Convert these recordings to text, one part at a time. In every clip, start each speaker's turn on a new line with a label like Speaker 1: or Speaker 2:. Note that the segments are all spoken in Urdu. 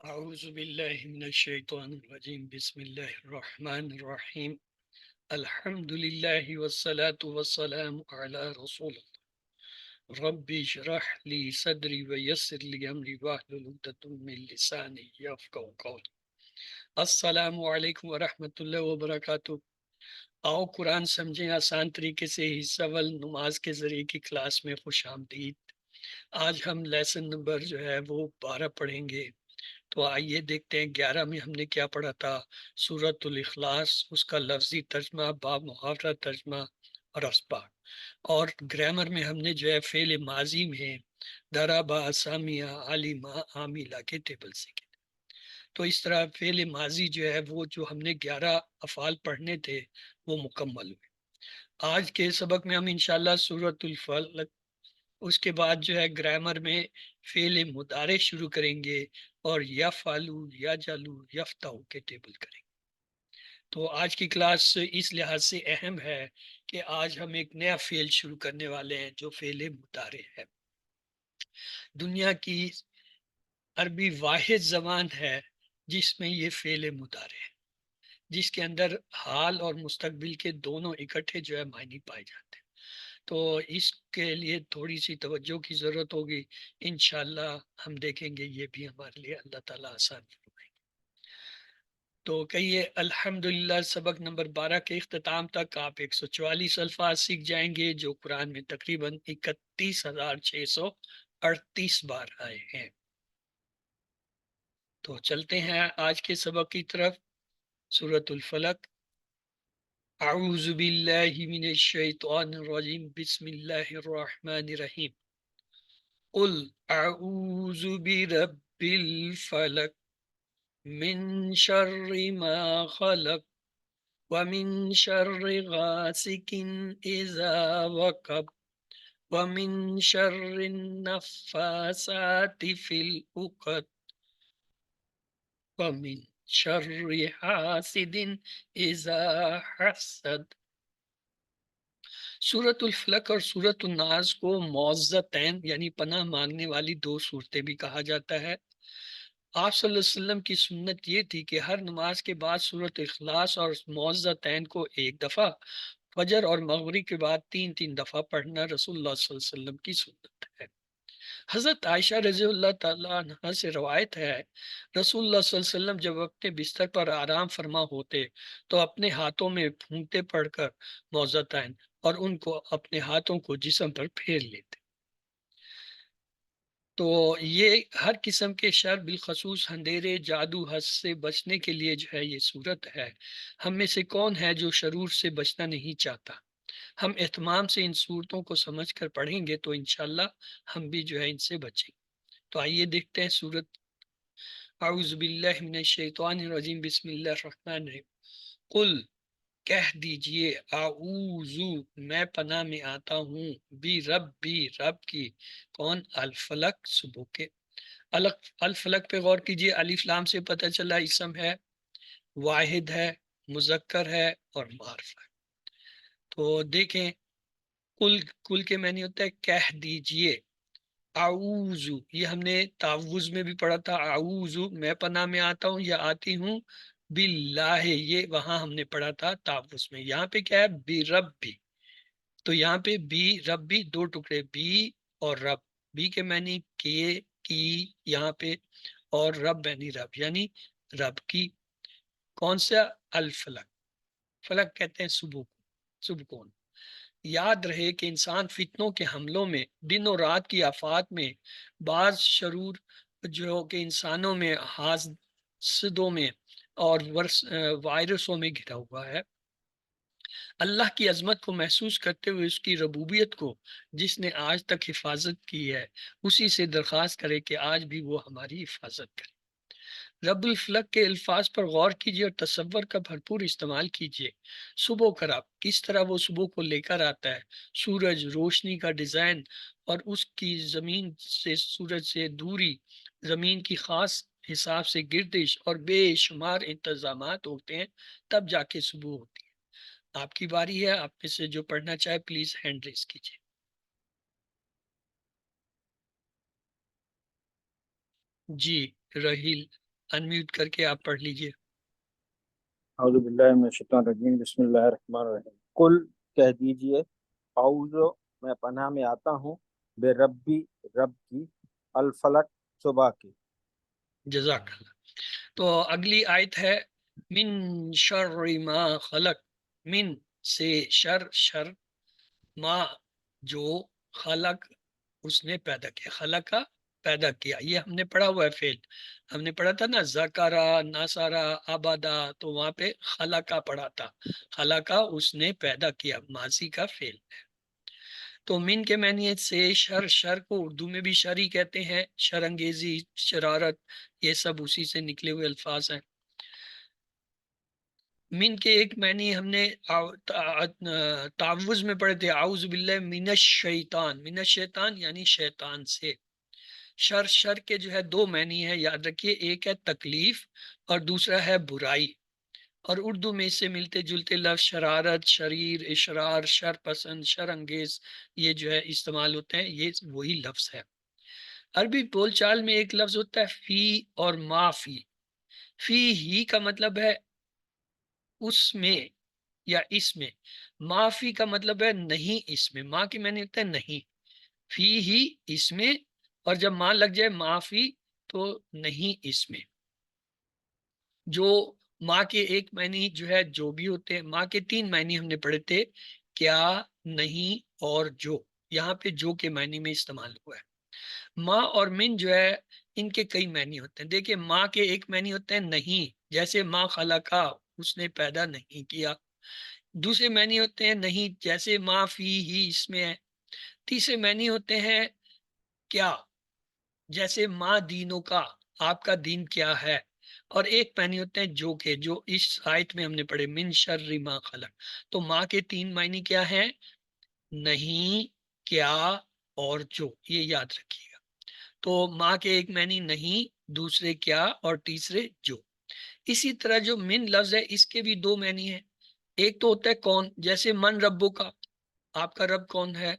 Speaker 1: اعوذ باللہ من الشیطان الرجیم بسم اللہ الرحمن الرحیم الحمد للہ والصلاة والسلام علی رسول اللہ رب اشرح لی صدری ویسر لی امری واحلل عقدۃ من لسانی یفقہوا قولی۔ السلام علیکم ورحمۃ اللہ وبرکاتہ۔ آؤ قرآن سمجھیں آسان طریقے سے، حصہ اول نماز کے ذریعے کی کلاس میں خوش آمدید۔ آج ہم لیسن نمبر جو ہے وہ 12 پڑھیں گے۔ تو آئیے دیکھتے ہیں 11 میں ہم نے کیا پڑھا تھا۔ سورۃ الاخلاص، اس کا لفظی ترجمہ، باب محاورہ ترجمہ اور اسباق۔ اور گرامر میں ہم نے جو ہے فعل ماضی میں ضربا، سمع، علم، عامل کے ٹیبل سے کی۔ تو اس طرح فعل ماضی جو ہے وہ جو ہم نے 11 افعال پڑھنے تھے وہ مکمل ہوئے۔ آج کے سبق میں ہم انشاءاللہ سورۃ الفلق، اس کے بعد جو ہے گرامر میں فعل مضارع شروع کریں گے اور یفعلو، یجعلو، یفتح کے ٹیبل کریں گے۔ تو آج کی کلاس اس لحاظ سے اہم ہے کہ آج ہم ایک نیا فعل شروع کرنے والے ہیں جو فعل مضارع ہے۔ دنیا کی عربی واحد زبان ہے جس میں یہ فعل مضارع ہے، جس کے اندر حال اور مستقبل کے دونوں اکٹھے جو ہے معنی پائے جاتے ہیں۔ تو اس کے لیے تھوڑی سی توجہ کی ضرورت ہوگی۔ انشاءاللہ ہم دیکھیں گے یہ بھی ہمارے لیے اللہ تعالیٰ آسان فرمائیں گے۔ تو کہیے الحمدللہ، سبق نمبر 12 کے اختتام تک آپ 144 الفاظ سیکھ جائیں گے جو قرآن میں تقریباً 31,638 بار آئے ہیں۔ تو چلتے ہیں آج کے سبق کی طرف۔ سورۃ الفلق۔ اعوذ باللہ من الشیطان الرجیم بسم اللہ الرحمن الرحیم۔ قل اعوذ برب الفلق من شر ما خلق ومن شر غاسق اذا وقب ومن شر النفاثات في العقد ومن شر حاسد اذا حسد۔ سورۃ الفلق اور سورۃ الناس کو معوذتین یعنی پناہ مانگنے والی دو صورتیں بھی کہا جاتا ہے۔ آپ صلی اللہ علیہ وسلم کی سنت یہ تھی کہ ہر نماز کے بعد سورۃ اخلاص اور معوذتین کو ایک دفعہ، فجر اور مغرب کے بعد 3 دفعہ پڑھنا رسول اللہ صلی اللہ علیہ وسلم کی سنت ہے۔ حضرت عائشہ رضی اللہ تعالیٰ عنہ سے روایت ہے، رسول اللہ صلی اللہ علیہ وسلم جب اپنے بستر پر آرام فرما ہوتے تو اپنے ہاتھوں میں پھونکتے پڑھ کر معوذتین اور ان کو اپنے ہاتھوں کو جسم پر پھیر لیتے۔ تو یہ ہر قسم کے شر، بالخصوص اندھیرے، جادو، حسد سے بچنے کے لیے جو ہے یہ صورت ہے۔ ہم میں سے کون ہے جو شرور سے بچنا نہیں چاہتا؟ ہم اہتمام سے ان صورتوں کو سمجھ کر پڑھیں گے تو انشاءاللہ ہم بھی جو ہے ان سے بچیں گے۔ تو آئیے دیکھتے ہیں سورت۔ اعوذ باللہ من الشیطان الرجیم بسم اللہ الرحمن الرحیم۔ قل، کہہ دیجئے، اعوذ، میں پناہ میں آتا ہوں، بھی رب کی، کون؟ الفلق، صبح کے۔ الفلق پہ غور کیجئے، الف لام سے پتہ چلا اسم ہے، واحد ہے، مذکر ہے اور معرفہ ہے۔ تو دیکھیں، کل کے معنی ہوتا ہے کہہ دیجئے۔ اعوذ، یہ ہم نے تعوذ میں بھی پڑھا تھا، اعوذ میں پناہ میں آتا ہوں یا آتی ہوں، باللہ یہ وہاں ہم نے پڑھا تھا تعوذ میں۔ یہاں پہ کیا ہے؟ بی رب بھی، تو یہاں پہ بی رب بھی دو ٹکڑے، بی اور رب۔ بی کے معنی کیے، کی یہاں پہ، اور رب یعنی رب، یعنی رب کی۔ کون سا؟ الفلق، فلک کہتے ہیں صبح کو، صبح کون۔ یاد رہے کہ انسان فتنوں کے حملوں میں، دن اور رات کی آفات میں، بعض شرور جو کہ انسانوں میں، حاسدوں میں اور وائرسوں میں گھرا ہوا ہے، اللہ کی عظمت کو محسوس کرتے ہوئے اس کی ربوبیت کو جس نے آج تک حفاظت کی ہے، اسی سے درخواست کرے کہ آج بھی وہ ہماری حفاظت کرے۔ رب الفلق کے الفاظ پر غور کیجیے اور تصور کا بھرپور استعمال کیجیے۔ صبح کا رب، کس طرح وہ صبح کو لے کر آتا ہے، سورج، روشنی کا ڈیزائن اور اس کی زمین سے، سورج سے دوری، زمین کی خاص حساب سے گردش اور بے شمار انتظامات ہوتے ہیں، تب جا کے صبح ہوتی ہے۔ آپ کی باری ہے، آپ میں سے جو پڑھنا چاہے پلیز ہینڈ ریز کیجیے۔ جی، رحیل۔ انمیوٹ کر کے آپ پڑھ لیجئے۔
Speaker 2: اعوذ باللہ من الشیطان الرجیم، بسم اللہ الرحمن الرحیم۔ قل، کہہ دیجئے، اعوذ، میں پناہ میں آتا ہوں، بے ربی، رب کی، الفلق، صبح کی۔
Speaker 1: جزاک اللہ۔ تو اگلی آیت ہے من شر ما خلق، من سے، شر شر، ما جو، خلق اس نے پیدا کیا، خلق کا پیدا کیا، یہ ہم نے پڑھا ہوا ہے فعل، ہم نے پڑھا تھا نا ذکرہ ناصرہ آبادا، تو وہاں پہ خلقہ پڑھا تھا، خلقہ اس نے پیدا کیا، ماضی کا فعل ہے۔ تو من کے معنی ہے سے، شر، شر کو اردو میں بھی شر ہی کہتے ہیں، شر انگیزی، شرارت، یہ سب اسی سے نکلے ہوئے الفاظ ہیں۔ من کے ایک معنی ہم نے تعوذ میں پڑھے تھے، اعوذ باللہ من الشیطان، من الشیطان یعنی شیطان سے۔ شر، شر کے جو ہے دو معنی ہے، یاد رکھیے، ایک ہے تکلیف اور دوسرا ہے برائی، اور اردو میں اس سے ملتے جلتے لفظ شرارت، شریر، اشرار، شر پسند، شر انگیز، یہ جو ہے استعمال ہوتے ہیں، یہ وہی لفظ ہے۔ عربی بول چال میں ایک لفظ ہوتا ہے فی اور ما فی۔ فی ہی کا مطلب ہے اس میں یا اس میں، معافی کا مطلب ہے نہیں اس میں، ماں کی معنی ہوتا ہے نہیں، فی ہی اس میں، اور جب ماں لگ جائے معافی تو نہیں اس میں۔ جو ماں کے ایک معنی جو ہے جو بھی ہوتے ہیں، ماں کے تین معنی ہم نے پڑھے تھے، کیا، نہیں اور جو، یہاں پہ جو کے معنی میں استعمال ہوا ہے۔ ماں اور من جو ہے ان کے کئی معنی ہوتے ہیں، دیکھیں ماں کے ایک معنی ہوتے ہیں نہیں، جیسے ماں خلقہ، اس نے پیدا نہیں کیا۔ دوسرے معنی ہوتے ہیں نہیں، جیسے ما فی ہی اس میں ہے۔ تیسرے معنی ہوتے ہیں کیا، جیسے ما دینوں کا، آپ کا دین کیا ہے۔ اور ایک معنی ہوتے ہیں جو کے، جو اس آیت میں ہم نے پڑھے من شر ما خلق۔ تو ماں کے تین معنی کیا ہیں، نہیں، کیا اور جو، یہ یاد رکھیے گا۔ تو ماں کے ایک معنی نہیں، دوسرے کیا اور تیسرے جو۔ اسی طرح جو من لفظ ہے اس کے بھی دو معنی ہیں، ایک تو ہوتا ہے کون، جیسے من ربو کا، آپ کا رب کون ہے،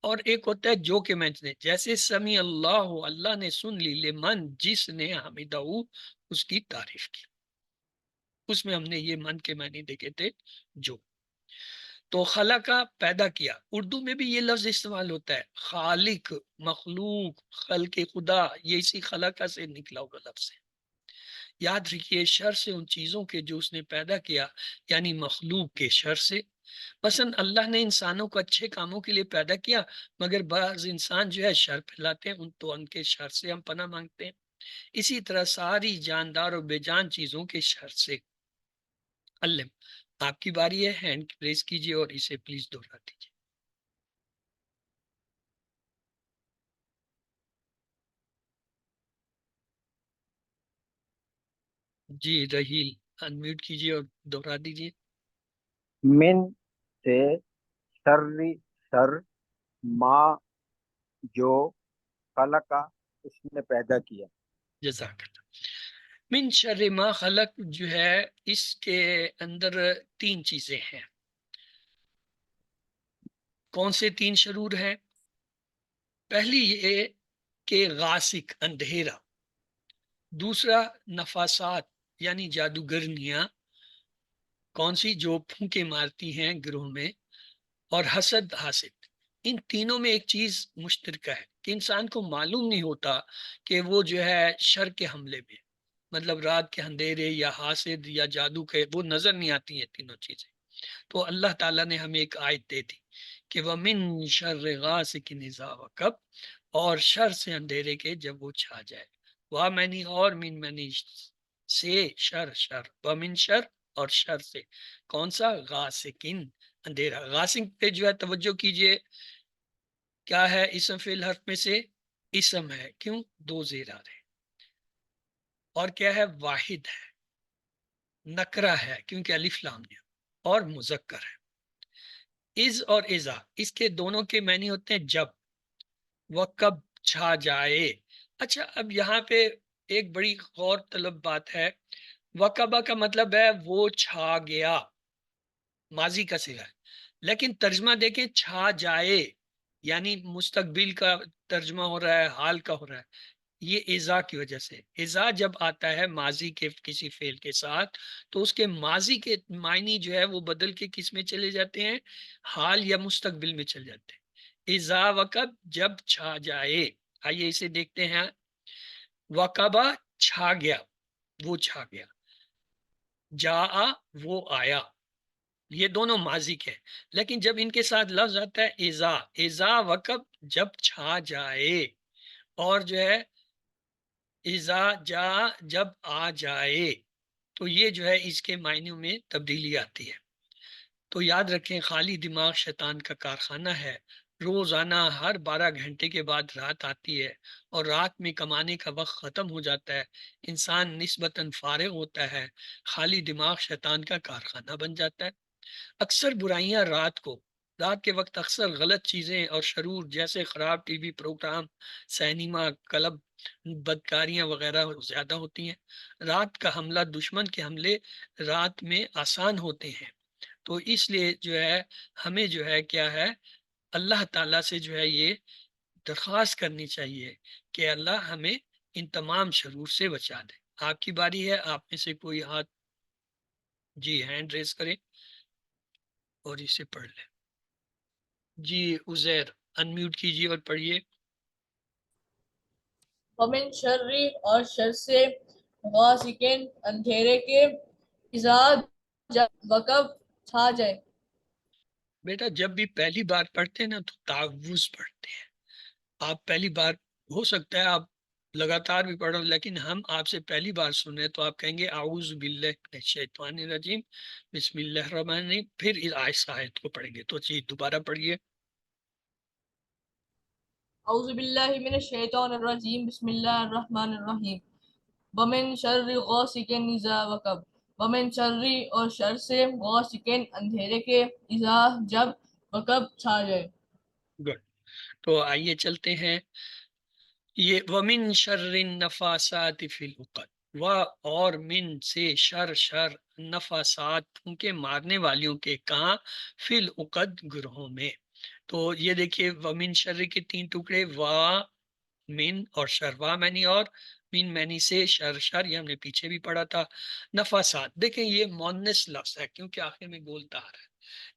Speaker 1: اور ایک ہوتا ہے جو کے معنی، جیسے سمی اللہ، اللہ نے سن لی، لمن جس نے، حمیدہ اس کی تعریف کی، اس میں ہم نے یہ من کے معنی دیکھے تھے جو۔ تو خلقہ پیدا کیا، اردو میں بھی یہ لفظ استعمال ہوتا ہے، خالق، مخلوق، خلق خدا، یہ اسی خلقہ سے نکلا ہوا لفظ ہے۔ یاد رکھیے شر سے ان چیزوں کے جو اس نے پیدا کیا، یعنی مخلوق کے شر سے۔ مثلا اللہ نے انسانوں کو اچھے کاموں کے لیے پیدا کیا، مگر بعض انسان جو ہے شر پھیلاتے ہیں، ان کے شر سے ہم پناہ مانگتے ہیں۔ اسی طرح ساری جاندار اور بے جان چیزوں کے شر سے۔ علم، آپ کی باری ہے، ہینڈ ریز کیجئے اور اسے پلیز دوہرا دیجئے۔ جی رحیل، انمیوٹ کیجئے اور دوہرا دیجئے۔
Speaker 2: من سے، شر، شر، ما جو، خلقہ اس نے پیدا کیا۔
Speaker 1: جزاک اللہ۔ من شر ما خلق جو ہے اس کے اندر تین چیزیں ہیں، کون سے تین شرور ہیں؟ پہلی یہ کہ غاسق، اندھیرا، دوسرا نفاسات یعنی جادوگرنیاں، کون سی، جو پھونکے مارتی ہیں گروہ میں، اور حسد، حاسد۔ ان تینوں میں ایک چیز مشترکہ ہے کہ انسان کو معلوم نہیں ہوتا کہ وہ جو ہے شر کے حملے میں، مطلب رات کے اندھیرے یا حاسد یا جادو کے، وہ نظر نہیں آتی ہیں تینوں چیزیں۔ تو اللہ تعالیٰ نے ہمیں ایک آیت دے دی کہ وَمِن شَرِّ غَاسِقٍ إِذَا وَقَبَ، اور شر سے اندھیرے کے جب وہ چھا جائے۔ وا معنی اور من معنی سے، شر، شر، وَمِن شر اور شر سے، کون سا، غاسقن، اندھیرا۔ غاسق پہ جو ہے توجہ کیجئے، کیا ہے اسم فعل حرف میں سے، اسم ہے، کیوں، دو زیر آ رہے، اور کیا ہے، واحد ہے، نکرہ ہے کیونکہ الف لام ہے، اور مذکر ہے۔ از اور ازا، اس کے دونوں کے معنی ہوتے ہیں جب، وہ کب چھا جائے۔ اچھا اب یہاں پہ ایک بڑی غور طلب بات ہے، وقبہ کا مطلب ہے وہ چھا گیا، ماضی کا صیغہ ہے، لیکن ترجمہ دیکھیں چھا جائے، یعنی مستقبل کا ترجمہ ہو رہا ہے، حال کا ہو رہا ہے۔ یہ ایزا کی وجہ سے. ایزا جب آتا ہے ماضی کے کسی فعل کے ساتھ تو اس کے ماضی کے معنی جو ہے وہ بدل کے کس میں چلے جاتے ہیں؟ حال یا مستقبل میں چل جاتے ہیں. ایزا وقب جب چھا جائے. آئیے اسے دیکھتے ہیں. وقبہ چھا گیا، وہ چھا گیا. جا وہ آیا. یہ دونوں ماضی کے ہیں. لیکن جب ان کے ساتھ لفظ آتا ہے ایزا، ایزا وقب جب چھا جائے، اور جو ہے ایزا جا جب آ جائے، تو یہ جو ہے اس کے معنیوں میں تبدیلی آتی ہے. تو یاد رکھیں خالی دماغ شیطان کا کارخانہ ہے. روزانہ ہر 12 گھنٹے کے بعد رات آتی ہے اور رات میں کمانے کا وقت ختم ہو جاتا ہے. انسان نسبتاً فارغ ہوتا ہے. خالی دماغ شیطان کا کارخانہ بن جاتا ہے. اکثر برائیاں رات کے وقت اکثر غلط چیزیں اور شرور جیسے خراب T V programme, cinema club, بدکاریاں وغیرہ زیادہ ہوتی ہیں. رات کا حملہ، دشمن کے حملے رات میں آسان ہوتے ہیں. تو اس لیے جو ہے ہمیں جو ہے کیا ہے، اللہ تعالیٰ سے جو ہے یہ درخواست کرنی چاہیے کہ اللہ ہمیں ان تمام شرور سے بچا دے. آپ کی باری ہے، آپ میں سے کوئی ہاتھ جی ہینڈ ریز کرے اور اسے پڑھ لیں. جی عزیر انمیوٹ کیجیے اور پڑھیے.
Speaker 3: ومن شر اور شر سے غاسقین اندھیرے کے اذا جب وقب چھا جائے.
Speaker 1: بیٹا جب بھی پہلی بار پڑھتے ہیں نا تو تعوذ پڑھتے ہیں. آپ پہلی بار، ہو سکتا ہے آپ لگاتار بھی پڑھ رہے ہو، لیکن ہم آپ سے پہلی بار سن رہے ہیں تو آپ کہیں گے اعوذ باللہ من الشیطان الرجیم بسم اللہ الرحمن الرحیم، پھر اس آیت کو پڑھیں گے. تو جی دوبارہ پڑھیے.
Speaker 3: اعوذ باللہ من الشیطان الرجیم بسم اللہ الرحمن الرحیم. ومن شر غاسق اذا وقب. ومن شر اور شر سے غاسق اندھیرے کے اذا جب وقب چھا جائے.
Speaker 1: گڈ. تو آئیے چلتے ہیں. یہ ومن شر النفاسات فی العقد، و اور من سے شر نفاسات پھونکے مارنے والیوں کے، کہاں؟ فی العقد گروہوں میں. تو یہ دیکھیے ومن شر کے 3 ٹکڑے، وا من اور شر، وا معنی اور من معنی سے شر یہ ہم نے پیچھے بھی پڑھا تھا. نفاسات دیکھیں یہ مونس لفظ ہے کیونکہ آخر میں بولتا آ رہا ہے.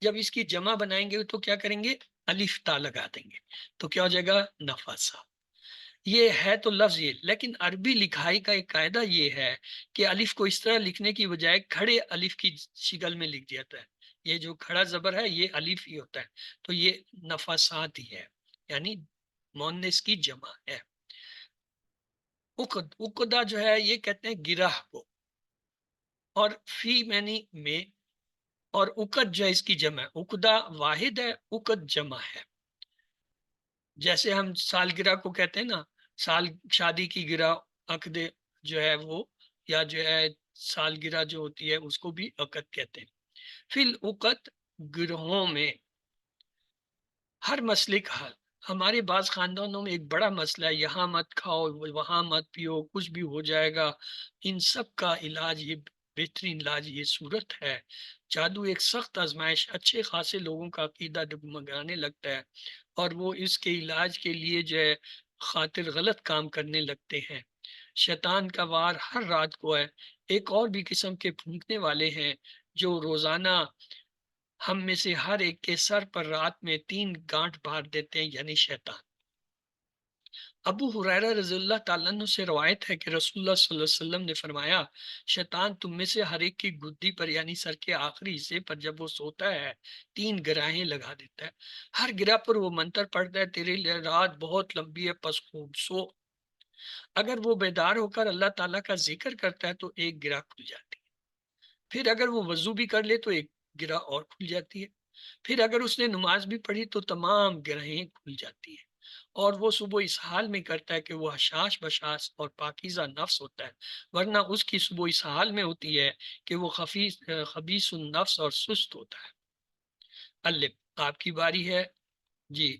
Speaker 1: جب اس کی جمع بنائیں گے تو کیا کریں گے؟ الف تا لگا دیں گے تو کیا ہو جائے گا؟ نفاسات. یہ ہے تو لفظ یہ، لیکن عربی لکھائی کا ایک قاعدہ یہ ہے کہ الف کو اس طرح لکھنے کی بجائے کھڑے الف کی شکل میں لکھ دیا جاتا ہے. یہ جو کھڑا زبر ہے یہ الف ہی ہوتا ہے. تو یہ نفاسات ہی ہے، یعنی مونس کی جمع ہے. عقدہ جو ہے یہ کہتے ہیں گرہ کو، اور فی معنی میں، اور عقد جو ہے اس کی جمع ہے. عقدہ واحد ہے، عقد جمع ہے. جیسے ہم سالگرہ کو کہتے ہیں نا، سال شادی کی گرہ عقد جو ہے وہ، یا جو ہے سالگرہ جو ہوتی ہے اس کو بھی عقد کہتے ہیں. فی العقد گروہوں میں. ہر مسئلے کا حل. ہمارے بعض خاندانوں میں ایک بڑا مسئلہ ہے، یہاں مت کھاؤ وہاں مت پیو کچھ بھی ہو جائے گا. ان سب کا علاج، یہ بہترین علاج یہ صورت ہے. جادو ایک سخت آزمائش، اچھے خاصے لوگوں کا عقیدہ ڈگمگانے لگتا ہے اور وہ اس کے علاج کے لیے جو ہے خاطر غلط کام کرنے لگتے ہیں. شیطان کا وار ہر رات کو ہے. ایک اور بھی قسم کے پھونکنے والے ہیں جو روزانہ ہم میں سے ہر ایک کے سر پر رات میں 3 گانٹھ بھار دیتے ہیں، یعنی شیطان. ابو ہریرہ رضی اللہ تعالیٰ عنہ سے روایت ہے کہ رسول اللہ صلی اللہ علیہ وسلم نے فرمایا، شیطان تم میں سے ہر ایک کی گدی پر یعنی سر کے آخری حصے پر جب وہ سوتا ہے 3 گراہیں لگا دیتا ہے. ہر گرہ پر وہ منتر پڑھتا ہے، تیرے لیے رات بہت لمبی ہے پس خوب سو. اگر وہ بیدار ہو کر اللہ تعالیٰ کا ذکر کرتا ہے تو ایک گرہ کھل جاتی ہے. پھر اگر وہ وضو بھی کر لے تو ایک گرہ اور کھل جاتی ہے. پھر اگر اس نے نماز بھی پڑھی تو تمام گرہیں کھل جاتی ہیں. اور وہ صبح اس حال میں کرتا ہے کہ وہ حشاش بشاش اور پاکیزہ نفس ہوتا ہے، ورنہ اس کی صبح اس حال میں ہوتی ہے کہ وہ خبیث النفس اور سست ہوتا ہے. الف آپ کی باری ہے. جی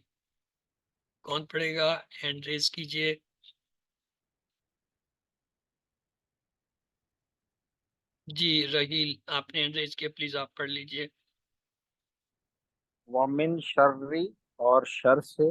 Speaker 1: کون پڑھے گا؟ ہینڈ ریز کیجئے. جی رحیل آپ نے ہینڈ ریز کیا، پلیز آپ پڑھ لیجئے.
Speaker 2: ومن شر اور شر سے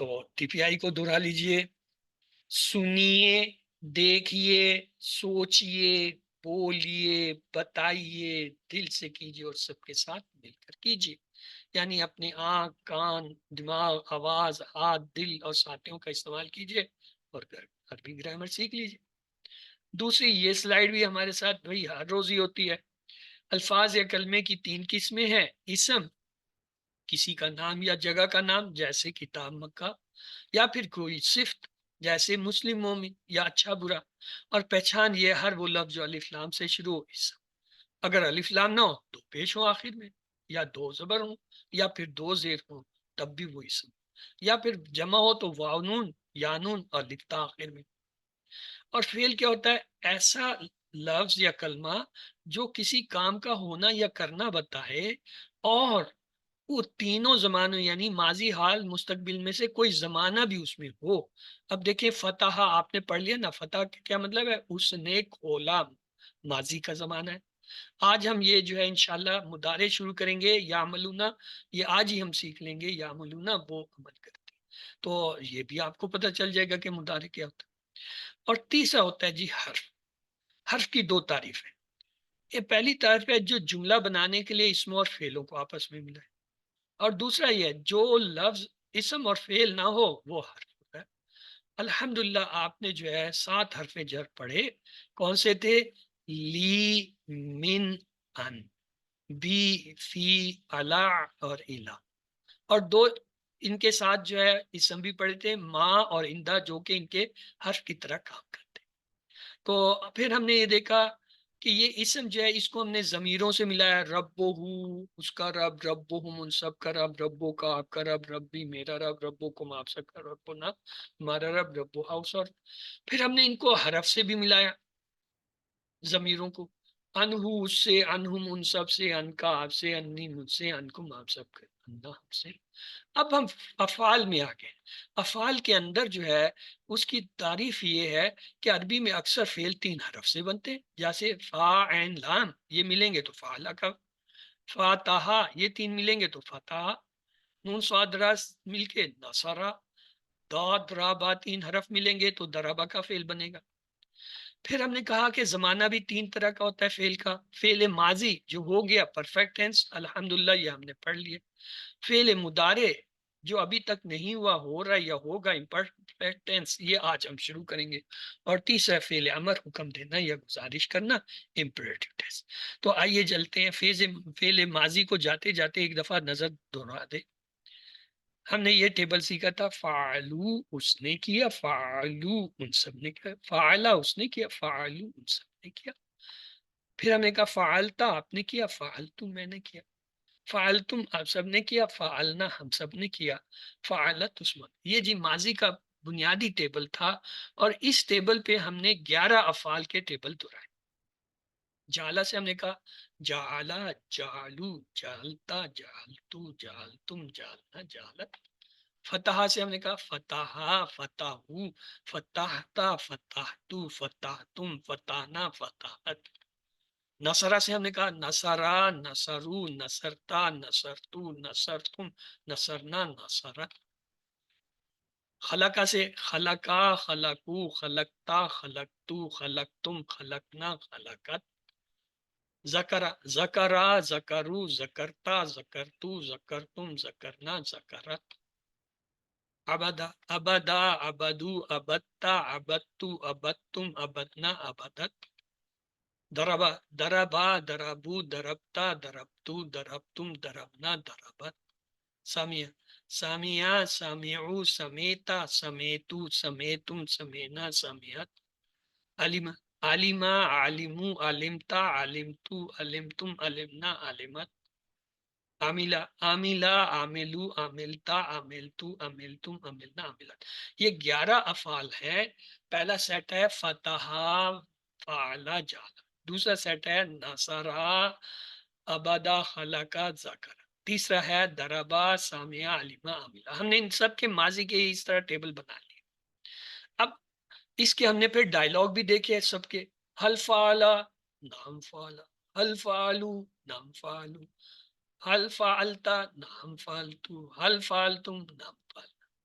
Speaker 1: تو ٹی پی آئی کو دہرا لیجئے، سنیے، دیکھیے، سوچیے، بولیے، بتائیے، دل سے کیجیے اور سب کے ساتھ مل کر کیجیے. یعنی اپنے آنکھ، کان، دماغ، آواز، ہاتھ، دل اور ساتھیوں کا استعمال کیجیے اور عربی گرامر سیکھ لیجیے. دوسری یہ سلائیڈ بھی ہمارے ساتھ بھائی ہر روز ہی ہوتی ہے. الفاظ یا کلمے کی 3 قسمیں ہیں. اسم، کسی کا نام یا جگہ کا نام جیسے کتاب مکہ، یا پھر کوئی صفت جیسے مسلم مومن یا اچھا برا. اور پہچان یہ ہر وہ لفظ جو الف لام سے شروع ہو. اسم اگر الف لام نہ ہو تو پیش ہو آخر میں، یا 2 زبر ہوں، یا پھر 2 زیر ہوں، تب بھی وہ اسم. یا پھر جمع ہو تو واو نون یا نون اور لکھتا آخر میں. اور فعل کیا ہوتا ہے؟ ایسا لفظ یا کلمہ جو کسی کام کا ہونا یا کرنا بتائے اور وہ تینوں زمانوں یعنی ماضی، حال، مستقبل میں سے کوئی زمانہ بھی اس میں ہو. اب دیکھیں فتح آپ نے پڑھ لیا نا، فتح کا کیا مطلب ہے؟ اس نے کھولا، ماضی کا زمانہ ہے. آج ہم یہ جو ہے انشاءاللہ مضارع شروع کریں گے، یعملونا، یہ آج ہی ہم سیکھ لیں گے. یعملونا وہ عمل کرتے، تو یہ بھی آپ کو پتہ چل جائے گا کہ مضارع کیا ہوتا ہے. اور تیسرا ہوتا ہے جی حرف. حرف کی 2 تعریفیں. یہ پہلی تعریف ہے جو جملہ بنانے کے لیے اسموں اور فعلوں کو آپس میں ملا ہے. اور دوسرا یہ ہے جو لفظ اسم اور فعل نہ ہو وہ حرف ہوتا ہے. الحمدللہ آپ نے جو ہے 7 حرف جر پڑھے. کون سے تھے؟ لی، من، ان، بی، فی، الا اور الا. اور 2 ان کے ساتھ جو ہے اسم بھی پڑھے تھے، ما اور اندہ، جو کہ ان کے حرف کی طرح کام کرتے. تو پھر ہم نے یہ دیکھا کہ یہ اسم جو ہے اس کو ہم نے ضمیروں سے ملایا. ربو، اس کا رب، ربہم ان سب کا رب، ربو کا آپ کا رب، ربی میرا رب، ربو کو آپ سب کا رب، نا ہمارا رب، ربو ہاؤس. اور پھر ہم نے ان کو حرف سے بھی ملایا، ضمیروں کو. انہو اس سے، انہم ان سب سے، ان کا آپ سے، انی مجھ سے، انکم آپ سب کا، انا ہم سے. اب ہم افعال میں آ گئے. افعال کے اندر جو ہے اس کی تعریف یہ ہے کہ عربی میں اکثر فعل 3 حرف سے بنتے ہیں. جیسے فا، عین، لام، یہ ملیں گے تو فعلا کا. فاتحہ، یہ 3 ملیں گے تو فتح. نون صاد را مل کے نصرہ. داد را با 3 حرف ملیں گے تو دربا کا فعل بنے گا. پھر ہم نے کہا کہ زمانہ بھی 3 طرح کا ہوتا ہے فعل کا. فعل ماضی جو ہو گیا پرفیکٹ ٹینس، الحمدللہ یہ ہم نے پڑھ لیا. فعل مضارع جو ابھی تک نہیں ہوا، ہو رہا یا ہوگا امپرفیکٹ ٹینس، یہ آج ہم شروع کریں گے. اور تیسرا فعل امر، حکم دینا یا گزارش کرنا، امپریٹو ٹینس. تو آئیے چلتے ہیں فعل ماضی کو جاتے جاتے ایک دفعہ نظر دہرا دے. ہم نے یہ ٹیبل سیکھا تھا، فعلو اس نے کیا، فعلو ان سب نے کیا، فعلا اس نے کیا، فعلو ان سب نے کیا. پھر ہم نے کہا فعلتا آپ نے کیا، فعلتم میں نے کیا، فعلتم آپ سب نے کیا، فعلنا ہم سب نے کیا، فعلت عثمان. یہ جی ماضی کا بنیادی ٹیبل تھا. اور اس ٹیبل پہ ہم نے 11 افعال کے ٹیبل دہرائے. جالا سے ہم نے کہا جالا، جالو، جالتا، جالتو، جالتم، جالنا، جالت. فتح سے ہم نے کہا فتحا، فتحو، فتحتا، فتحتو، فتحتم، فتحنا، فتحت. نصرہ سے ہم نے کہا نصرا، نصرو، نصرتا، نصرتو، نصرتم، نصرنا، نصرت. خلقہ سے خلقا، خلقو، خلقتا، خلقتو، خلقتم، خلقنا، خلقت. ذکرہ، ذکرا، ذکرو، ذکرتا، ذکرتو، ذکرتم، ذکرنا، ذکرت. عبدا، عبدا، عبدو، عبدتا، عبدتو، عبدتم، عبدنا، عبدت. ضربا، ضربا، ضربو، ضربتا، ضربتو، ضربتم، ضربنا، ضربت. سامیا، سامیا، سامعو، سمیتا، سمیتو، سمیتم، سمینا، سمیت. علما، علما، علمو، علمتا، علمتو، علمتم، علمنا، علمت. عاملہ، عاملہ، عاملو، عاملتا، عاملتو، عاملتم، عاملنا، عاملت. یہ 11 افعال ہے. پہلا سیٹ ہے فتحا، فعلا، جالا. دوسرا سیٹ ہے نصرا، ابدا، خلقا، ذکر. تیسرا ہے دربا، سامعہ، علما، عاملہ. ہم نے ان سب کے ماضی کے اس طرح ٹیبل بنا لیے. اب اس کے ہم نے پھر ڈائیلاگ بھی دیکھے سب کے. حل فعلا، نام فعلا، حل فعلو، نام فعلو، حل فعلتا، نام فعلتو، حل فعلتم، نام فعلنا.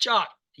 Speaker 1: 4।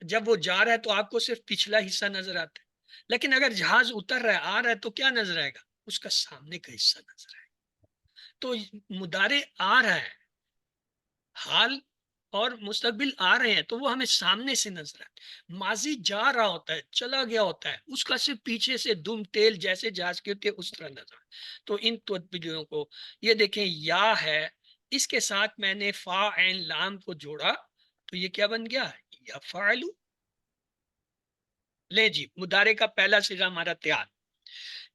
Speaker 1: جب وہ جا رہا ہے تو آپ کو صرف پچھلا حصہ نظر آتا ہے، لیکن اگر جہاز اتر رہا ہے، آ رہا ہے، تو کیا نظر آئے گا؟ اس کا سامنے کا حصہ نظر آئے گا۔ تو مضارع آ رہا ہے، حال اور مستقبل آ رہے ہیں، تو وہ ہمیں سامنے سے نظر آتا ہے۔ ماضی جا رہا ہوتا ہے، چلا گیا ہوتا ہے، اس کا صرف پیچھے سے دم تیل جیسے جہاز کے ہوتے اس طرح نظر آتا ہے۔ تو ان تبدیلیوں کو یہ دیکھیں، یا ہے، اس کے ساتھ میں نے فا عین لام کو جوڑا تو یہ کیا بن گیا؟ یفعلو۔ لے جی، مضارع کا پہلا صیغہ ہمارا تیار۔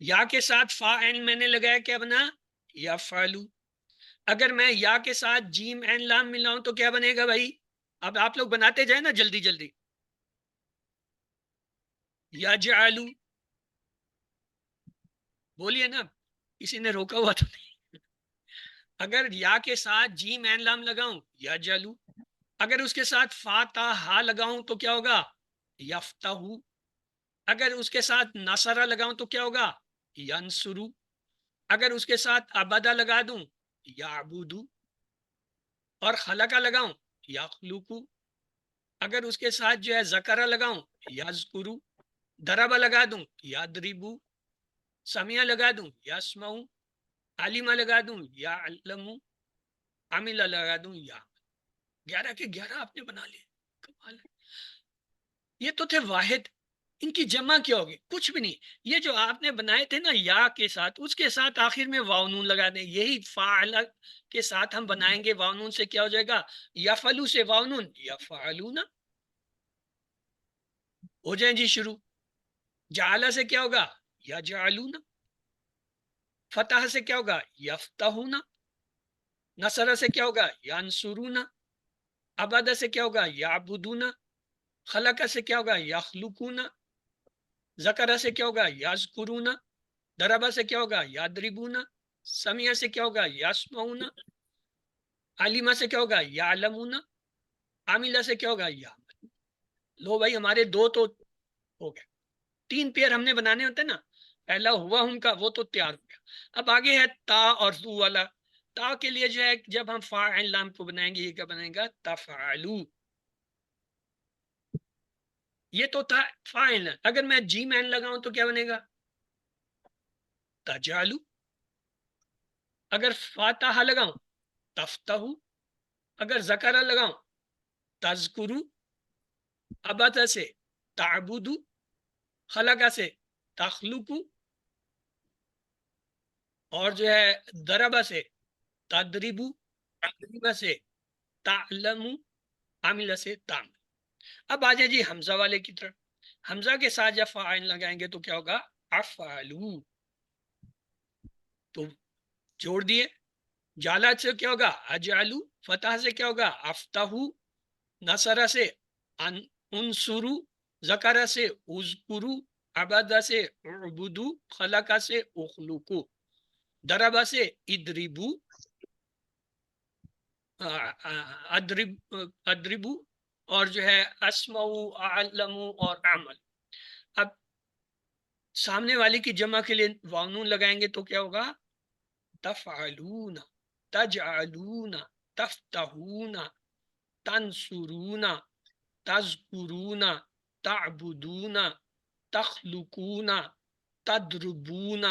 Speaker 1: یا کے ساتھ فا عین میں نے لگایا، کیا بنا؟ یفعلو۔ اگر میں یا کے ساتھ جیم این لام ملاؤں تو کیا بنے گا بھائی؟ اب آپ لوگ بناتے جائیں نا جلدی جلدی۔ یجعلو، بولیے نا، کسی نے روکا ہوا تو نہیں۔ اگر یا کے ساتھ جیم این لام لگاؤں، یجعلو۔ اگر اس کے ساتھ فا تا ہا لگاؤں تو کیا ہوگا؟ یفتحو۔ اگر اس کے ساتھ نصرہ لگاؤں تو کیا ہوگا؟ ینصرو۔ اگر اس کے ساتھ ابدا لگا دوں، یعبدو۔ اور خلقہ لگاؤں، یخلقو۔ اگر اس کے ساتھ جو ہے ذکرہ لگاؤں، یذکرو۔ ضربہ لگا دوں، یضربو۔ سمیع لگا دوں، یسمعو۔ علمہ لگا دوں، یعلمو۔ عمل لگا دوں، یا۔ 11 کے 11 آپ نے بنا لیے، کمال ہے۔ یہ تو تھے واحد، ان کی جمع کیا ہوگی؟ کچھ بھی نہیں۔ یہ جو آپ نے بنائے تھے نا یا کے ساتھ، اس کے ساتھ آخر میں واو نون لگا دیں۔ یہی فاعل کے ساتھ ہم بنائیں گے، واو نون سے کیا ہو جائے گا؟ یفعلو سے واو نون، یفعلون ہو جائیں جی شروع۔ جعلہ سے کیا ہوگا؟ یجعلون۔ فتح سے کیا ہوگا؟ یفتحون۔ نصرہ سے کیا ہوگا؟ ینصرون۔ عبادہ سے کیا ہوگا؟ یعبدون۔ خلقہ سے کیا ہوگا؟ یخلقون۔ ذکرہ سے کیا ہوگا؟ یذکرون۔ ضربہ سے کیا ہوگا؟ یضربون۔ سمیع سے کیا ہوگا؟ یسمعون۔ علمہ سے کیا ہوگا؟ یعلمون۔ عاملہ سے کیا ہوگا؟ یعملون۔ لو بھائی، ہمارے دو تو ہو گئے، 3 پیر ہم نے بنانے ہوتے ہیں نا، پہلا ہوا ہم کا وہ تو تیار ہو گیا۔ اب آگے ہے تا اور ذو والا۔ تا کے لیے جو ہے جب ہم فاعل لام کو بنائیں گے، یہ کیا بنائے گا؟ تفعلو۔ یہ تو تھا فاعل۔ اگر میں جیم این لگاؤں تو کیا بنے گا؟ تجعلو۔ اگر فاتحہ لگاؤں، تفتحو۔ اگر ذکرہ لگاؤں، تذکرو۔ ابدا سے تعبدو۔ خلقہ سے تخلقو۔ اور جو ہے ضربہ سے تضربو۔ علمہ سے تعلمو۔ عاملہ سے تعمل۔ اب آ جائے جی حمزہ والے کی طرف۔ حمزہ کے ساتھ جب فاعل لگائیں گے تو کیا ہوگا؟ افعلو۔ تو جوڑ دیے۔ جالا سے کیا ہوگا؟ اجعلو۔ فتح سے کیا ہوگا؟ افتحو۔ نصرہ سے انصرو۔ ذکرہ سے اذکرو۔ عبادہ سے اعبدو۔ خلقہ سے اخلقو۔ ضربہ سے ادربو۔ ادربو۔ اور جو ہے اسمعو، اعلمو اور عمل۔ اب سامنے والی کی جمع کے لیے واو نون لگائیں گے تو کیا ہوگا؟ تفعلون، تجعلون، تفتحون، تنصرون، تذکرون، تعبدون، تخلقون، تضربون،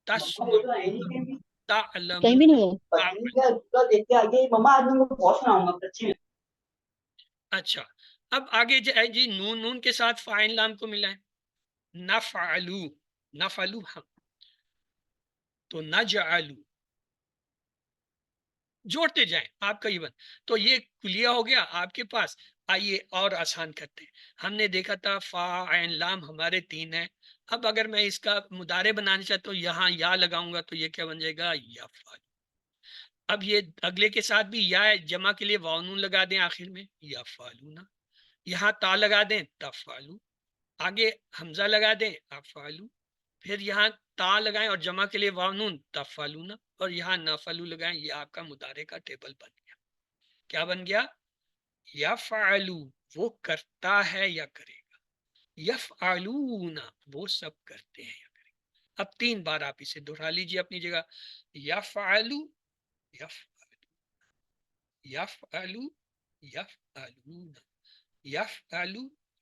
Speaker 1: تسمعون،
Speaker 4: کہیں بھی
Speaker 1: تعلمون۔
Speaker 4: نہیں ہے۔
Speaker 1: اچھا، اب آگے جائے جی نون، نون کے ساتھ فاعل لام کو ملائیں۔ نفعلو، نفعلو ہم، تو نجعلو، جوڑتے جائیں آپ کا ایون۔ تو یہ کلیہ ہو گیا آپ کے پاس۔ آئیے اور آسان کرتے ہیں۔ ہم نے دیکھا تھا فا عین لام ہمارے 3 ہیں۔ اب اگر میں اس کا مضارع بنانا چاہتا ہوں، یہاں یا لگاؤں گا تو یہ کیا بن جائے گا؟ یفعل۔ اب یہ اگلے کے ساتھ بھی یا جمع کے لیے واو نون لگا دیں آخر میں، یفعلون۔ یہاں تا لگا دیں، تفعلو۔ آگے حمزہ لگا دیں، افعلو۔ پھر یہاں تا لگائیں اور جمع کے لیے واو نون، تفعلون۔ اور یہاں نفعلو لگائیں، یہ آپ کا مضارع کا ٹیبل بن گیا۔ کیا بن گیا؟ یفعلو، وہ کرتا ہے یا کرے گا۔ یفعلون، وہ سب کرتے ہیں یا کریں گے۔ اب 3 بار آپ اسے دہرا لیجیے اپنی جگہ۔ یفعلو، یفعلو، یفعلو، یفعلون، یفعلو،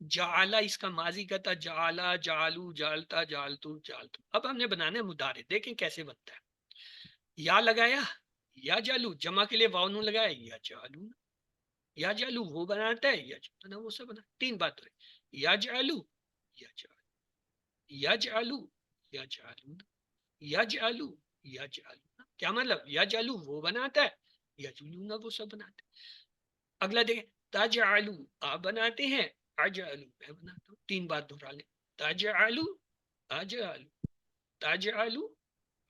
Speaker 1: جعلا اس کا ماضی کا تھا، جعلا، جعلو، جعلتا، جعلتو، جعلتو. اب ہم نے بنانا ہے مضارع. دیکھیں کیسے بنتا ہے. یا لگایا، یا جالو، جمع کے لیے واو نون لگایا، یا جالو. یا جالو وہ بناتا ہے، یا جالو وہ سب بنا. تین بات ہے، یا جالو، یا جالو، یا جالو، یا جالو، یا جالو، یا جالو. کیا مطلب؟ یا جالو وہ بناتا ہے، یا جلونا وہ سب بناتے ہیں. اگلا دیکھیں، تاجعلو آپ بناتے ہیں، اجعلو میں بناتا ہوں. تین بات دہرا لیں، تاجعلو، اجعلو، تاجعلو،